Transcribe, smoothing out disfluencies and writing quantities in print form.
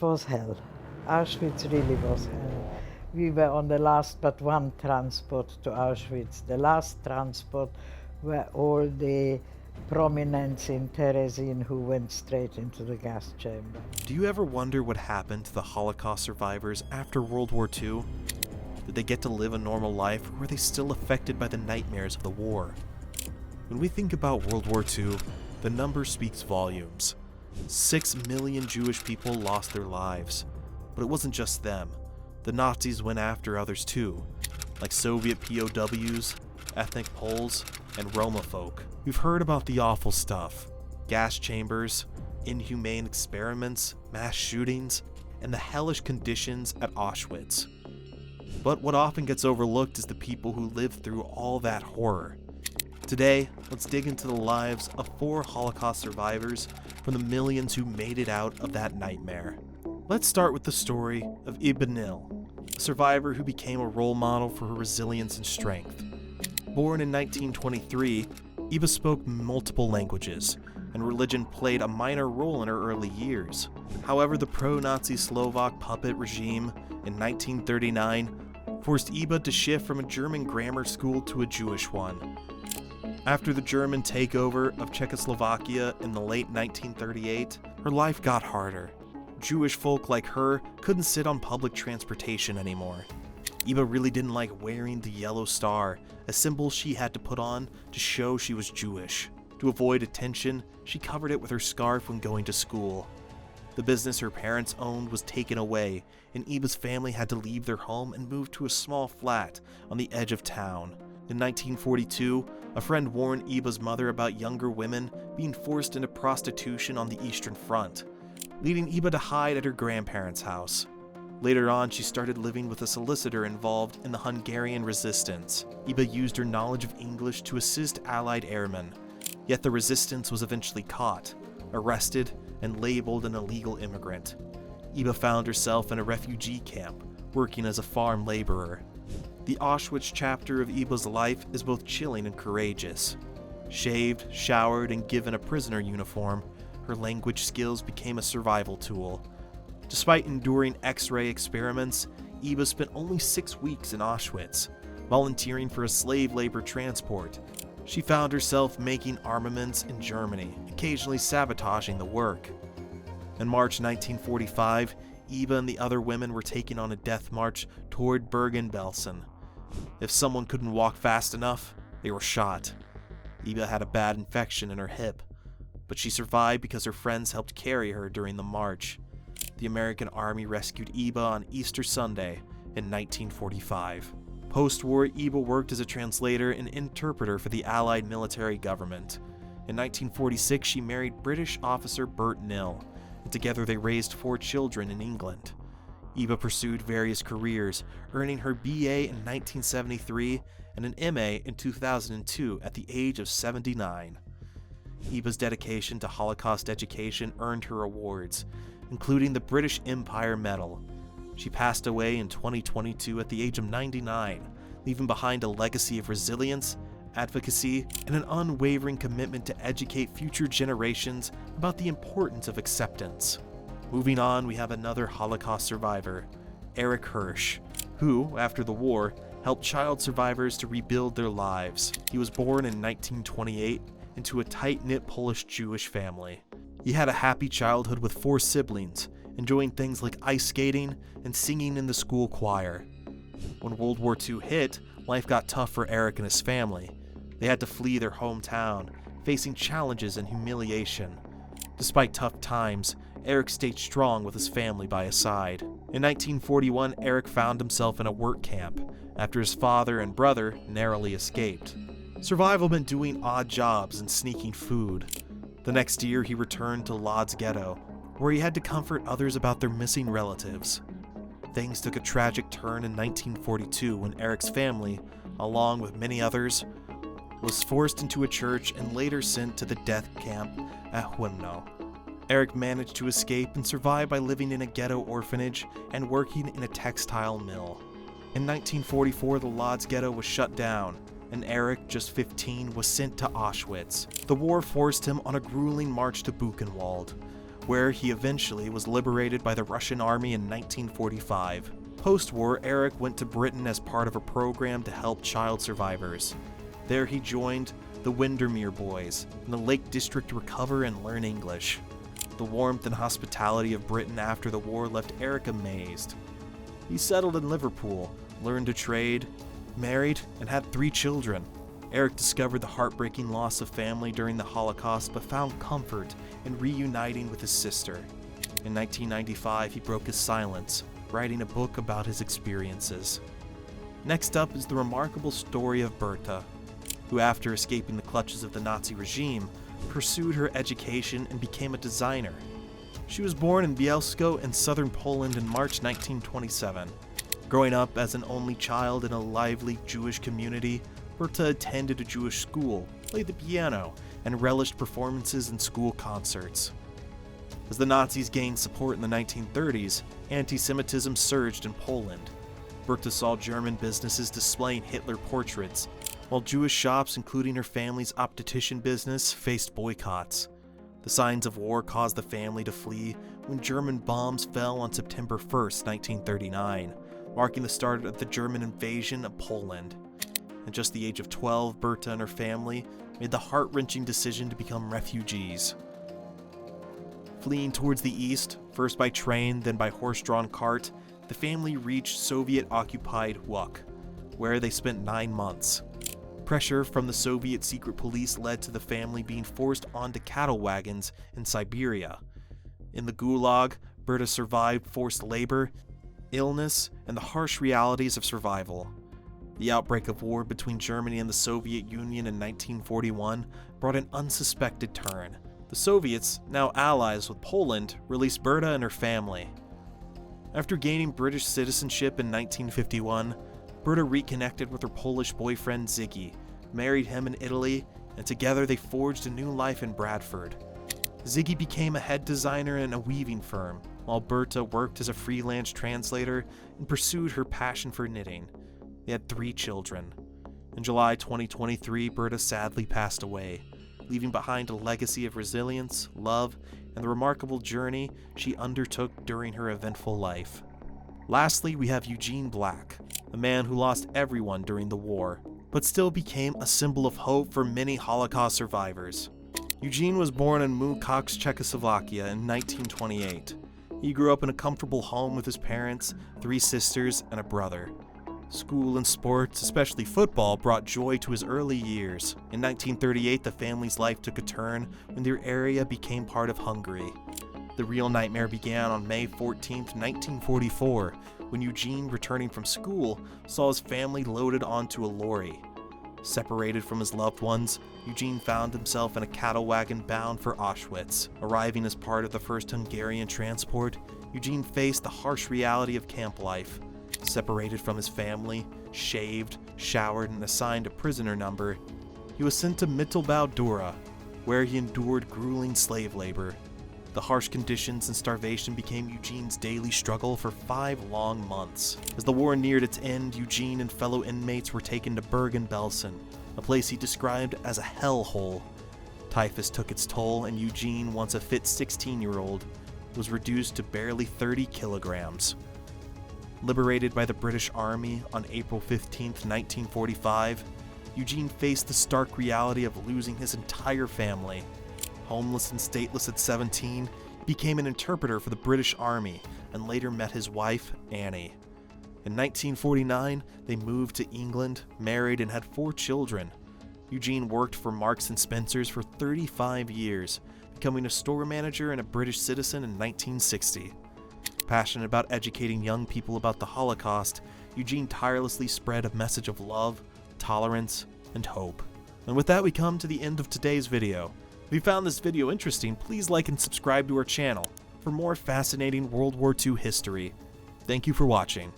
was hell. Auschwitz really was hell. We were on the last but one transport to Auschwitz, the last transport where all the prominents in Terezin who went straight into the gas chamber. Do you ever wonder what happened to the Holocaust survivors after World War II? Did they get to live a normal life, or were they still affected by the nightmares of the war? When we think about World War II, the number speaks volumes. 6 million Jewish people lost their lives. But it wasn't just them. The Nazis went after others too, like Soviet POWs, ethnic Poles, and Roma folk. We've heard about the awful stuff: gas chambers, inhumane experiments, mass shootings, and the hellish conditions at Auschwitz. But what often gets overlooked is the people who lived through all that horror. Today, let's dig into the lives of 4 Holocaust survivors from the millions who made it out of that nightmare. Let's start with the story of Iba Nil, a survivor who became a role model for her resilience and strength. Born in 1923, Iba spoke multiple languages, and religion played a minor role in her early years. However, the pro-Nazi Slovak puppet regime in 1939 forced Iba to shift from a German grammar school to a Jewish one. After the German takeover of Czechoslovakia in the late 1938, her life got harder. Jewish folk like her couldn't sit on public transportation anymore. Iba really didn't like wearing the yellow star, a symbol she had to put on to show she was Jewish. To avoid attention, she covered it with her scarf when going to school. The business her parents owned was taken away, and Iba's family had to leave their home and move to a small flat on the edge of town. In 1942, a friend warned Iba's mother about younger women being forced into prostitution on the Eastern Front, leading Iba to hide at her grandparents' house. Later on, she started living with a solicitor involved in the Hungarian resistance. Iba used her knowledge of English to assist Allied airmen, yet the resistance was eventually caught, arrested, and labeled an illegal immigrant. Iba found herself in a refugee camp, working as a farm laborer. The Auschwitz chapter of Iba's life is both chilling and courageous. Shaved, showered, and given a prisoner uniform, her language skills became a survival tool. Despite enduring X-ray experiments, Iba spent only 6 weeks in Auschwitz, volunteering for a slave labor transport. She found herself making armaments in Germany, occasionally sabotaging the work. In March 1945, Iba and the other women were taken on a death march toward Bergen-Belsen. If someone couldn't walk fast enough, they were shot. Iba had a bad infection in her hip, but she survived because her friends helped carry her during the march. The American Army rescued Iba on Easter Sunday in 1945. Post-war, Iba worked as a translator and interpreter for the Allied military government. In 1946, she married British officer Bert Nil, and together they raised 4 children in England. Iba pursued various careers, earning her BA in 1973 and an MA in 2002 at the age of 79. Iba's dedication to Holocaust education earned her awards, including the British Empire Medal. She passed away in 2022 at the age of 99, leaving behind a legacy of resilience, advocacy, and an unwavering commitment to educate future generations about the importance of acceptance. Moving on, we have another Holocaust survivor, Erich Hirsch, who, after the war, helped child survivors to rebuild their lives. He was born in 1928 into a tight-knit Polish Jewish family. He had a happy childhood with 4 siblings, enjoying things like ice skating and singing in the school choir. When World War II hit, life got tough for Erich and his family. They had to flee their hometown, facing challenges and humiliation. Despite tough times, Erich stayed strong with his family by his side. In 1941, Erich found himself in a work camp after his father and brother narrowly escaped. Survival meant doing odd jobs and sneaking food. The next year, he returned to Lodz Ghetto, where he had to comfort others about their missing relatives. Things took a tragic turn in 1942 when Erich's family, along with many others, was forced into a church and later sent to the death camp at Chemno. Erich managed to escape and survive by living in a ghetto orphanage and working in a textile mill. In 1944, the Lodz Ghetto was shut down, and Erich, just 15, was sent to Auschwitz. The war forced him on a grueling march to Buchenwald, where he eventually was liberated by the Russian army in 1945. Post-war, Eric went to Britain as part of a program to help child survivors. There he joined the Windermere Boys in the Lake District to recover and learn English. The warmth and hospitality of Britain after the war left Eric amazed. He settled in Liverpool, learned a trade, married, and had 3 children. Eric discovered the heartbreaking loss of family during the Holocaust, but found comfort in reuniting with his sister. In 1995, he broke his silence, writing a book about his experiences. Next up is the remarkable story of Berta, who after escaping the clutches of the Nazi regime, pursued her education and became a designer. She was born in Bielsko in southern Poland in March 1927. Growing up as an only child in a lively Jewish community, Berta attended a Jewish school, played the piano, and relished performances in school concerts. As the Nazis gained support in the 1930s, anti-Semitism surged in Poland. Berta saw German businesses displaying Hitler portraits, while Jewish shops, including her family's optician business, faced boycotts. The signs of war caused the family to flee when German bombs fell on September 1st, 1939, marking the start of the German invasion of Poland. At just the age of 12, Berta and her family made the heart-wrenching decision to become refugees. Fleeing towards the east, first by train, then by horse-drawn cart, the family reached Soviet-occupied Łódź, where they spent 9 months. Pressure from the Soviet secret police led to the family being forced onto cattle wagons in Siberia. In the Gulag, Berta survived forced labor, illness, and the harsh realities of survival. The outbreak of war between Germany and the Soviet Union in 1941 brought an unsuspected turn. The Soviets, now allies with Poland, released Berta and her family. After gaining British citizenship in 1951, Berta reconnected with her Polish boyfriend Ziggy, married him in Italy, and together they forged a new life in Bradford. Ziggy became a head designer in a weaving firm, while Berta worked as a freelance translator and pursued her passion for knitting. They had 3 children. In July 2023, Berta sadly passed away, leaving behind a legacy of resilience, love, and the remarkable journey she undertook during her eventful life. Lastly, we have Eugene Black, a man who lost everyone during the war, but still became a symbol of hope for many Holocaust survivors. Eugene was born in Mukacs, Czechoslovakia in 1928. He grew up in a comfortable home with his parents, 3 sisters, and a brother. School and sports, especially football, brought joy to his early years. In 1938, the family's life took a turn when their area became part of Hungary. The real nightmare began on May 14, 1944, when Eugene, returning from school, saw his family loaded onto a lorry. Separated from his loved ones, Eugene found himself in a cattle wagon bound for Auschwitz. Arriving as part of the first Hungarian transport, Eugene faced the harsh reality of camp life. Separated from his family, shaved, showered, and assigned a prisoner number, he was sent to Mittelbau Dora, where he endured grueling slave labor. The harsh conditions and starvation became Eugene's daily struggle for 5 long months. As the war neared its end, Eugene and fellow inmates were taken to Bergen-Belsen, a place he described as a hellhole. Typhus took its toll, and Eugene, once a fit 16-year-old, was reduced to barely 30 kilograms. Liberated by the British Army on April 15, 1945, Eugene faced the stark reality of losing his entire family. Homeless and stateless at 17, he became an interpreter for the British Army and later met his wife, Annie. In 1949, they moved to England, married, and had 4 children. Eugene worked for Marks & Spencer's for 35 years, becoming a store manager and a British citizen in 1960. Passionate about educating young people about the Holocaust, Eugene tirelessly spread a message of love, tolerance, and hope. And with that, we come to the end of today's video. If you found this video interesting, please like and subscribe to our channel for more fascinating World War II history. Thank you for watching.